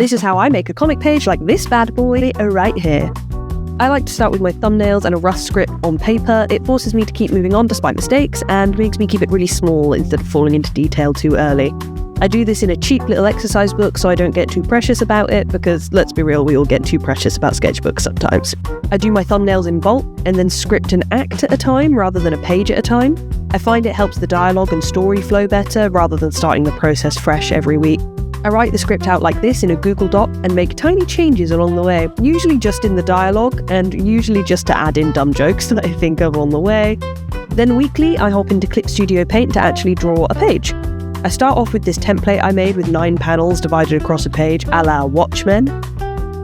This is how I make a comic page like this bad boy right here. I like to start with my thumbnails and a rough script on paper. It forces me to keep moving on despite mistakes and makes me keep it really small instead of falling into detail too early. I do this in a cheap little exercise book so I don't get too precious about it, because let's be real, we all get too precious about sketchbooks sometimes. I do my thumbnails in bulk and then script an act at a time rather than a page at a time. I find it helps the dialogue and story flow better rather than starting the process fresh every week. I write the script out like this in a Google Doc and make tiny changes along the way, usually just in the dialogue and usually just to add in dumb jokes that I think of on the way. Then weekly, I hop into Clip Studio Paint to actually draw a page. I start off with this template I made with 9 panels divided across a page a la Watchmen.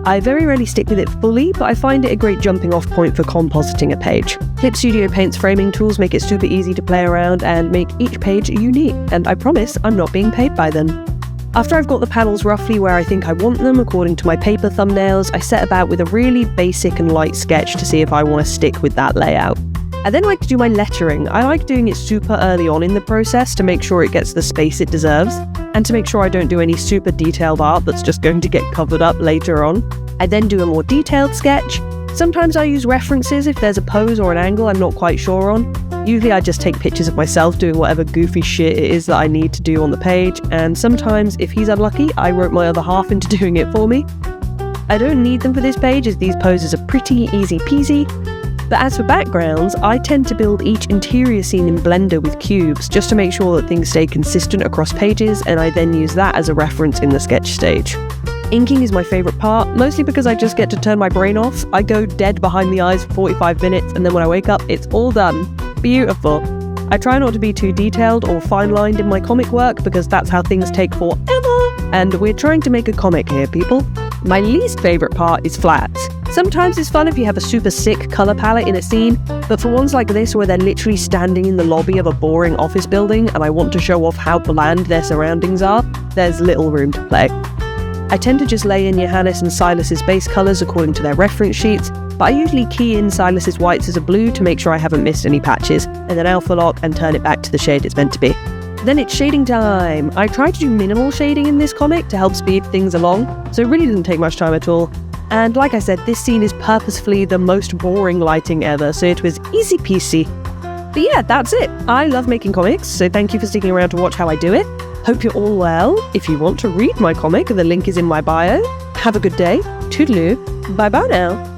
I very rarely stick with it fully, but I find it a great jumping off point for compositing a page. Clip Studio Paint's framing tools make it super easy to play around and make each page unique, and I promise I'm not being paid by them. After I've got the panels roughly where I think I want them according to my paper thumbnails, I set about with a really basic and light sketch to see if I want to stick with that layout. I then like to do my lettering. I like doing it super early on in the process to make sure it gets the space it deserves, and to make sure I don't do any super detailed art that's just going to get covered up later on. I then do a more detailed sketch. Sometimes I use references if there's a pose or an angle I'm not quite sure on. Usually I just take pictures of myself doing whatever goofy shit it is that I need to do on the page, and sometimes, if he's unlucky, I rope my other half into doing it for me. I don't need them for this page as these poses are pretty easy peasy. But as for backgrounds, I tend to build each interior scene in Blender with cubes just to make sure that things stay consistent across pages, and I then use that as a reference in the sketch stage. Inking is my favourite part, mostly because I just get to turn my brain off. I go dead behind the eyes for 45 minutes, and then when I wake up, it's all done. Beautiful. I try not to be too detailed or fine-lined in my comic work because that's how things take forever, and we're trying to make a comic here, people. My least favourite part is flats. Sometimes it's fun if you have a super sick colour palette in a scene, but for ones like this where they're literally standing in the lobby of a boring office building and I want to show off how bland their surroundings are, there's little room to play. I tend to just lay in Johannes and Silas's base colours according to their reference sheets, but I usually key in Silas's whites as a blue to make sure I haven't missed any patches, and then alpha lock and turn it back to the shade it's meant to be. Then it's shading time. I try to do minimal shading in this comic to help speed things along, so it really doesn't take much time at all. And like I said, this scene is purposefully the most boring lighting ever, so it was easy peasy. But yeah, that's it. I love making comics, so thank you for sticking around to watch how I do it. Hope you're all well. If you want to read my comic, the link is in my bio. Have a good day. Toodaloo. Bye-bye now.